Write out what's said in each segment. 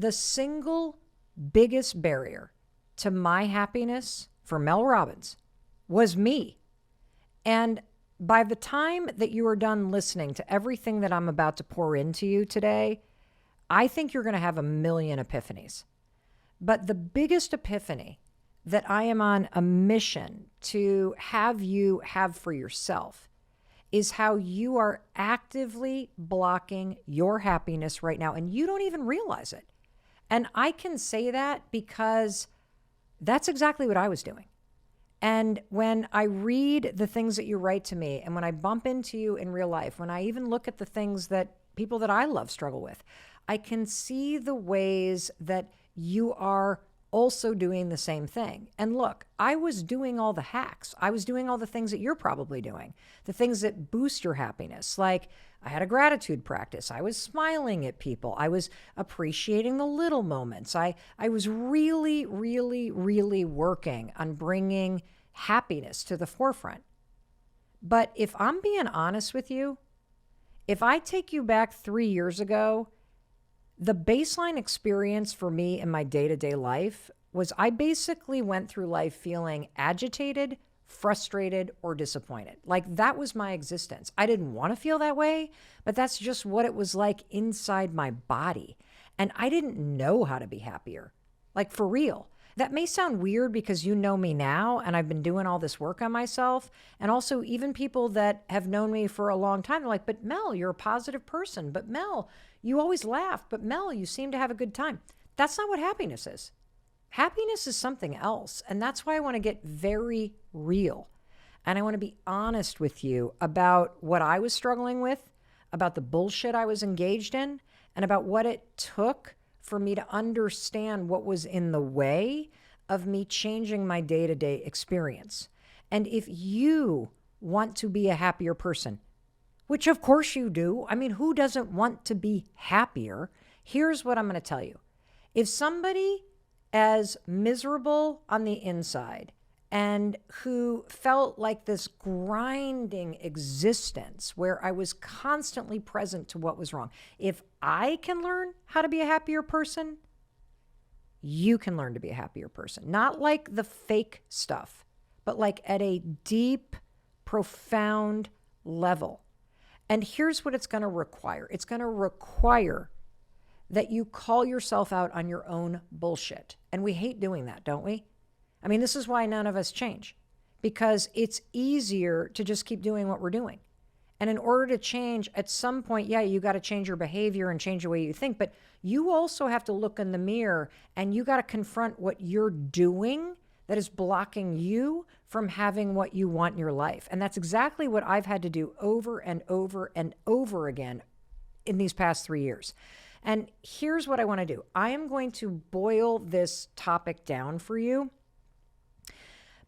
the single biggest barrier to my happiness for Mel Robbins was me. And by the time that you are done listening to everything that I'm about to pour into you today, I think you're going to have a million epiphanies. But the biggest epiphany that I am on a mission to have you have for yourself is how you are actively blocking your happiness right now, and you don't even realize it. And I can say that because that's exactly what I was doing. And when I read the things that you write to me, and when I bump into you in real life, when I even look at the things that people that I love struggle with, I can see the ways that you are also doing the same thing. And look, I was doing all the hacks. I was doing all the things that you're probably doing, the things that boost your happiness. Like I had a gratitude practice. I was smiling at people. I was appreciating the little moments. I was really, really, really working on bringing happiness to the forefront. But if I'm being honest with you, if I take you back 3 years ago, the baseline experience for me in my day-to-day life was I basically went through life feeling agitated, frustrated, or disappointed. Like that was my existence. I didn't want to feel that way, but that's just what it was like inside my body. And I didn't know how to be happier. Like for real. That may sound weird because you know me now and I've been doing all this work on myself. And also even people that have known me for a long time, they're like, but Mel, you're a positive person. But Mel, you always laugh. But Mel, you seem to have a good time. That's not what happiness is. Happiness is something else. And that's why I want to get very real. And I want to be honest with you about what I was struggling with, about the bullshit I was engaged in, and about what it took for me to understand what was in the way of me changing my day-to-day experience. And if you want to be a happier person, which of course you do. I mean, who doesn't want to be happier? Here's what I'm going to tell you. If somebody as miserable on the inside and who felt like this grinding existence where I was constantly present to what was wrong, if I can learn how to be a happier person, you can learn to be a happier person. Not like the fake stuff, but like at a deep, profound level. And here's what it's going to require. It's going to require that you call yourself out on your own bullshit. And we hate doing that, don't we? I mean, this is why none of us change, because it's easier to just keep doing what we're doing. And in order to change, at some point, yeah, you got to change your behavior and change the way you think, but you also have to look in the mirror and you got to confront what you're doing that is blocking you from having what you want in your life. And that's exactly what I've had to do over and over and over again in these past 3 years. And here's what I want to do. I am going to boil this topic down for you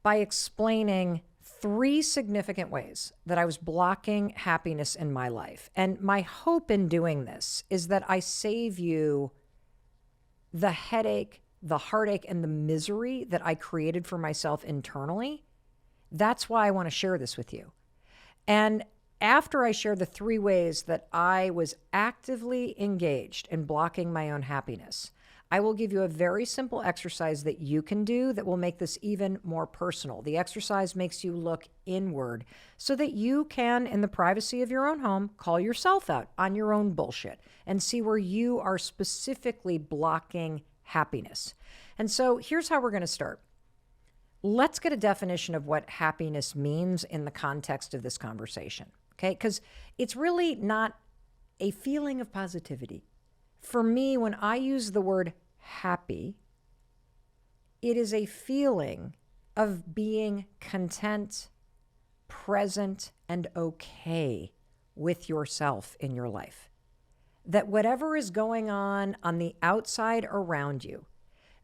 by explaining 3 significant ways that I was blocking happiness in my life. And my hope in doing this is that I save you the headache, the heartache, and the misery that I created for myself internally. That's why I want to share this with you. And after I share the 3 ways that I was actively engaged in blocking my own happiness, I will give you a very simple exercise that you can do that will make this even more personal. The exercise makes you look inward so that you can, in the privacy of your own home, call yourself out on your own bullshit and see where you are specifically blocking happiness. And so here's how we're going to start. Let's get a definition of what happiness means in the context of this conversation, okay? Because it's really not a feeling of positivity. For me, when I use the word happy, it is a feeling of being content, present, and okay with yourself in your life. That whatever is going on the outside around you,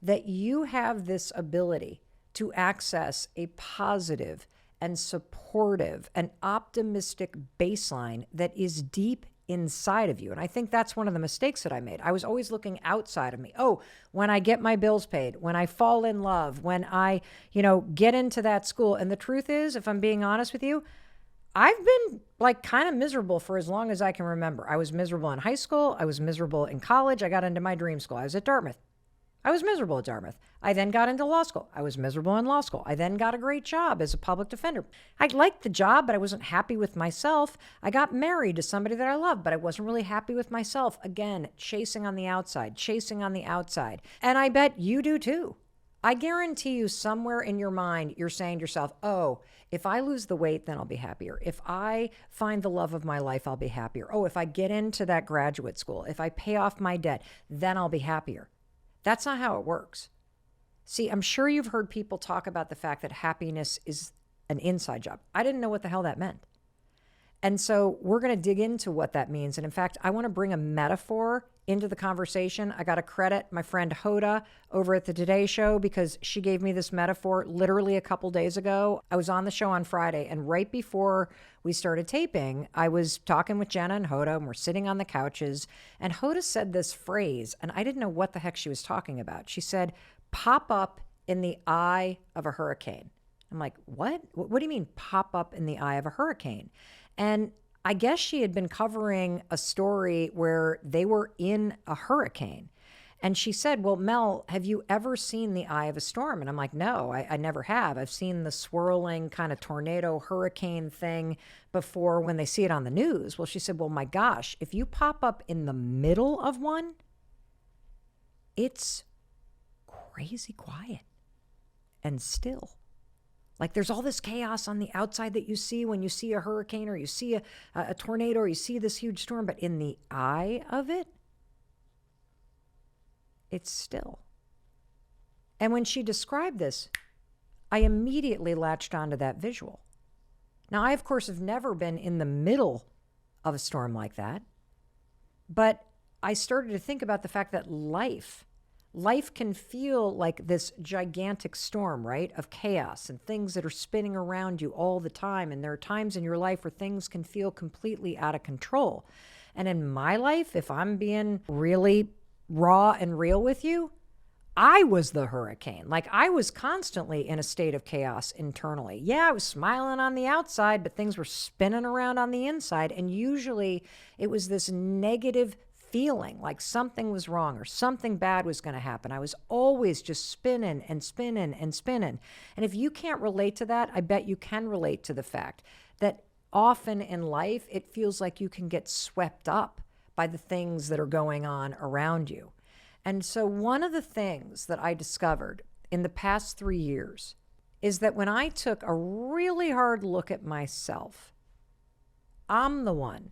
that you have this ability to access a positive and supportive and optimistic baseline that is deep inside of you. And I think that's one of the mistakes that I made. I was always looking outside of me. Oh, when I get my bills paid, when I fall in love, when I, get into that school. And the truth is, if I'm being honest with you, I've been like kind of miserable for as long as I can remember. I was miserable in high school. I was miserable in college. I got into my dream school. I was at Dartmouth. I was miserable at Dartmouth. I then got into law school. I was miserable in law school. I then got a great job as a public defender. I liked the job, but I wasn't happy with myself. I got married to somebody that I loved, but I wasn't really happy with myself. Again, chasing on the outside, chasing on the outside. And I bet you do too. I guarantee you somewhere in your mind, you're saying to yourself, oh, if I lose the weight, then I'll be happier. If I find the love of my life, I'll be happier. Oh, if I get into that graduate school, if I pay off my debt, then I'll be happier. That's not how it works. See, I'm sure you've heard people talk about the fact that happiness is an inside job. I didn't know what the hell that meant. And so we're going to dig into what that means. And in fact, I want to bring a metaphor into the conversation. I got to credit my friend Hoda over at the Today Show because she gave me this metaphor literally a couple days ago. I was on the show on Friday, and right before we started taping, I was talking with Jenna and Hoda, and we're sitting on the couches, and Hoda said this phrase, and I didn't know what the heck she was talking about. She said, pop up in the eye of a hurricane. I'm like, what? What do you mean pop up in the eye of a hurricane? And I guess she had been covering a story where they were in a hurricane. And she said, well, Mel, have you ever seen the eye of a storm? And I'm like, no, I never have. I've seen the swirling kind of tornado hurricane thing before when they see it on the news. Well, she said, well, my gosh, if you pop up in the middle of one, it's crazy quiet and still. Like there's all this chaos on the outside that you see when you see a hurricane or you see a tornado or you see this huge storm, but in the eye of it, it's still. And when she described this, I immediately latched onto that visual. Now, I, of course, have never been in the middle of a storm like that, but I started to think about the fact that life can feel like this gigantic storm, right, of chaos and things that are spinning around you all the time. And there are times in your life where things can feel completely out of control. And in my life, if I'm being really raw and real with you, I was the hurricane. Like I was constantly in a state of chaos internally. Yeah, I was smiling on the outside, but things were spinning around on the inside. And usually it was this negative feeling like something was wrong or something bad was going to happen. I was always just spinning and spinning and spinning. And if you can't relate to that, I bet you can relate to the fact that often in life, it feels like you can get swept up by the things that are going on around you. And so one of the things that I discovered in the past 3 years is that when I took a really hard look at myself, I'm the one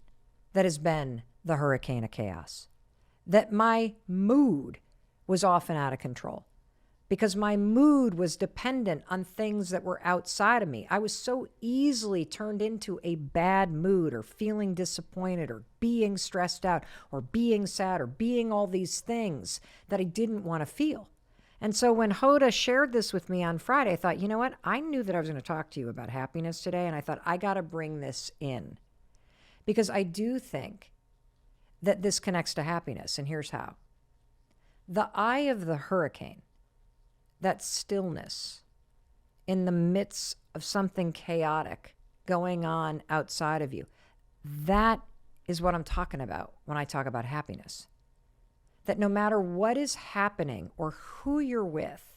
that has been the hurricane of chaos, that my mood was often out of control because my mood was dependent on things that were outside of me. I was so easily turned into a bad mood or feeling disappointed or being stressed out or being sad or being all these things that I didn't want to feel. And so when Hoda shared this with me on Friday, I thought, you know what? I knew that I was going to talk to you about happiness today, and I thought, I got to bring this in because I do think that this connects to happiness, and here's how. The eye of the hurricane, that stillness in the midst of something chaotic going on outside of you, that is what I'm talking about when I talk about happiness. That no matter what is happening or who you're with,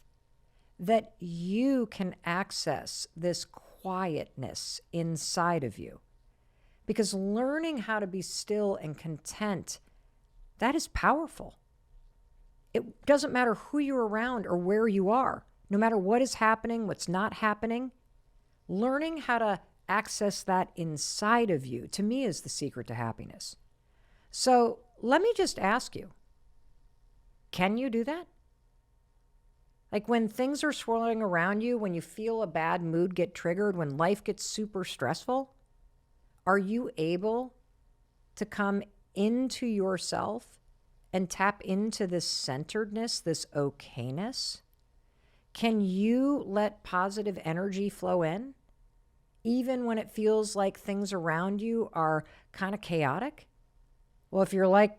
that you can access this quietness inside of you. Because learning how to be still and content, that is powerful. It doesn't matter who you're around or where you are. No matter what is happening, what's not happening, learning how to access that inside of you, to me, is the secret to happiness. So let me just ask you, can you do that? Like when things are swirling around you, when you feel a bad mood get triggered, when life gets super stressful, are you able to come into yourself and tap into this centeredness, this okayness? Can you let positive energy flow in, even when it feels like things around you are kind of chaotic? Well, if you're like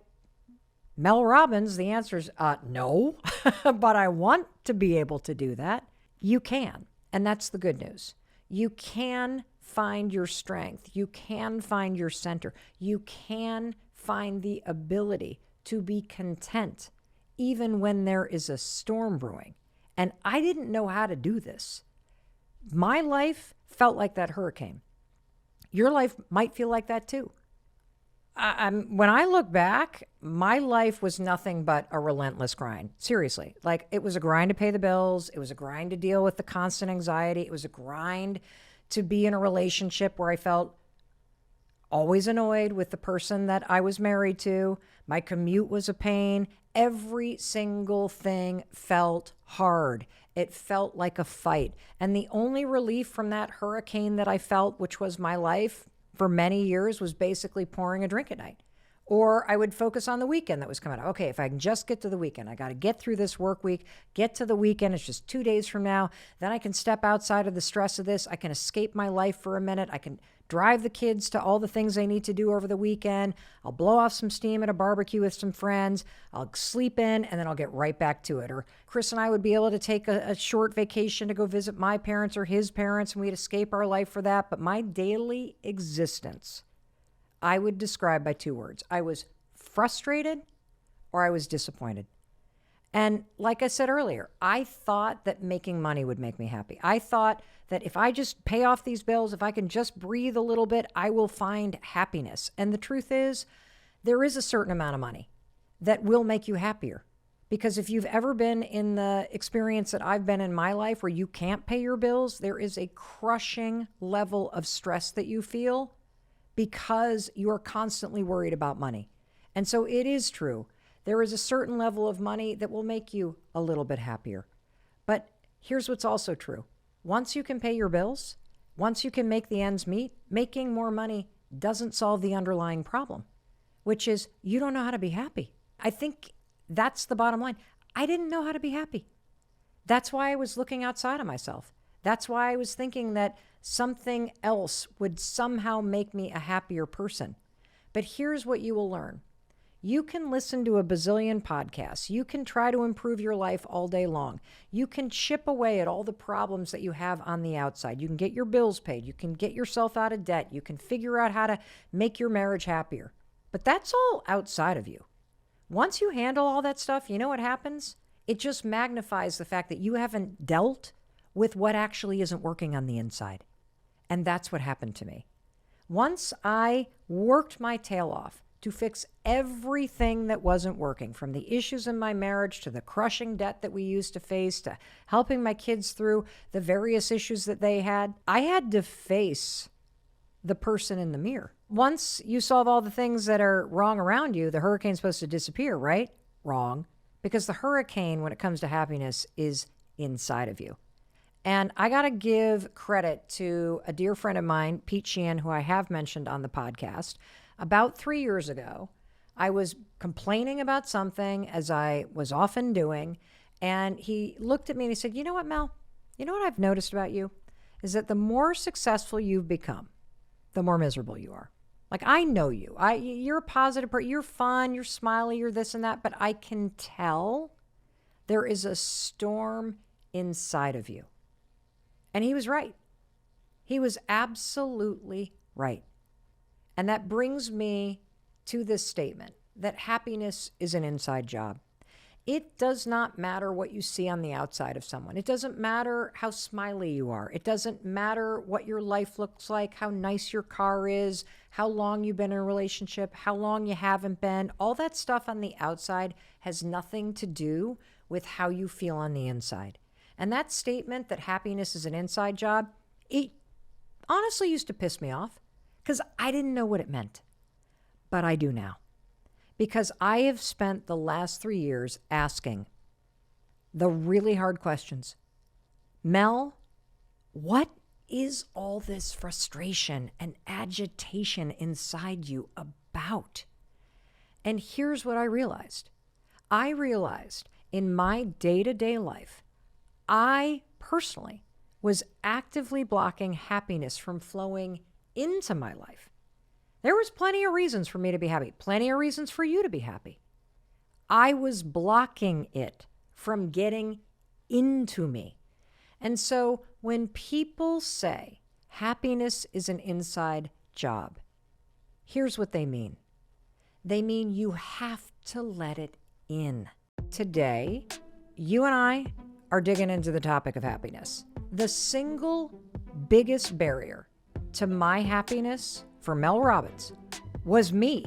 Mel Robbins, the answer is no, but I want to be able to do that. You can, and that's the good news. You can find your strength. You can find your center. You can find the ability to be content even when there is a storm brewing. And I didn't know how to do this. My life felt like that hurricane. Your life might feel like that too. When I look back, my life was nothing but a relentless grind. Seriously. Like, it was a grind to pay the bills. It was a grind to deal with the constant anxiety. It was a grind to be in a relationship where I felt always annoyed with the person that I was married to. My commute was a pain. Every single thing felt hard. It felt like a fight. And the only relief from that hurricane that I felt, which was my life for many years, was basically pouring a drink at night. Or I would focus on the weekend that was coming up. Okay, if I can just get to the weekend, I got to get through this work week, get to the weekend. It's just 2 days from now. Then I can step outside of the stress of this. I can escape my life for a minute. I can drive the kids to all the things they need to do over the weekend. I'll blow off some steam at a barbecue with some friends. I'll sleep in, and then I'll get right back to it. Or Chris and I would be able to take a short vacation to go visit my parents or his parents, and we'd escape our life for that. But my daily existence, I would describe by 2 words. I was frustrated or I was disappointed. And like I said earlier, I thought that making money would make me happy. I thought that if I just pay off these bills, if I can just breathe a little bit, I will find happiness. And the truth is, there is a certain amount of money that will make you happier. Because if you've ever been in the experience that I've been in my life where you can't pay your bills, there is a crushing level of stress that you feel because you are constantly worried about money. And so it is true. There is a certain level of money that will make you a little bit happier. But here's what's also true. Once you can pay your bills, once you can make the ends meet, making more money doesn't solve the underlying problem, which is you don't know how to be happy. I think that's the bottom line. I didn't know how to be happy. That's why I was looking outside of myself. That's why I was thinking that something else would somehow make me a happier person. But here's what you will learn. You can listen to a bazillion podcasts. You can try to improve your life all day long. You can chip away at all the problems that you have on the outside. You can get your bills paid. You can get yourself out of debt. You can figure out how to make your marriage happier. But that's all outside of you. Once you handle all that stuff, you know what happens? It just magnifies the fact that you haven't dealt with what actually isn't working on the inside. And that's what happened to me. Once I worked my tail off to fix everything that wasn't working, from the issues in my marriage to the crushing debt that we used to face to helping my kids through the various issues that they had, I had to face the person in the mirror. Once you solve all the things that are wrong around you, the hurricane's supposed to disappear, right? Wrong. Because the hurricane, when it comes to happiness, is inside of you. And I got to give credit to a dear friend of mine, Pete Sheehan, who I have mentioned on the podcast. About 3 years ago, I was complaining about something, as I was often doing, and he looked at me and he said, "You know what, Mel? You know what I've noticed about you? Is that the more successful you've become, the more miserable you are. Like, I know you. You're a positive person. You're fun. You're smiley. You're this and that. But I can tell there is a storm inside of you." And he was right. He was absolutely right. And that brings me to this statement that happiness is an inside job. It does not matter what you see on the outside of someone. It doesn't matter how smiley you are. It doesn't matter what your life looks like, how nice your car is, how long you've been in a relationship, how long you haven't been. All that stuff on the outside has nothing to do with how you feel on the inside. And that statement that happiness is an inside job, it honestly used to piss me off because I didn't know what it meant. But I do now. Because I have spent the last 3 years asking the really hard questions. Mel, what is all this frustration and agitation inside you about? And here's what I realized. I realized in my day-to-day life, I personally was actively blocking happiness from flowing into my life. There was plenty of reasons for me to be happy, plenty of reasons for you to be happy. I was blocking it from getting into me. And so when people say Happiness is an inside job. Here's what they mean. They mean you have to let it in. Today, you and I are digging into the topic of happiness. The single biggest barrier to my happiness for Mel Robbins was me.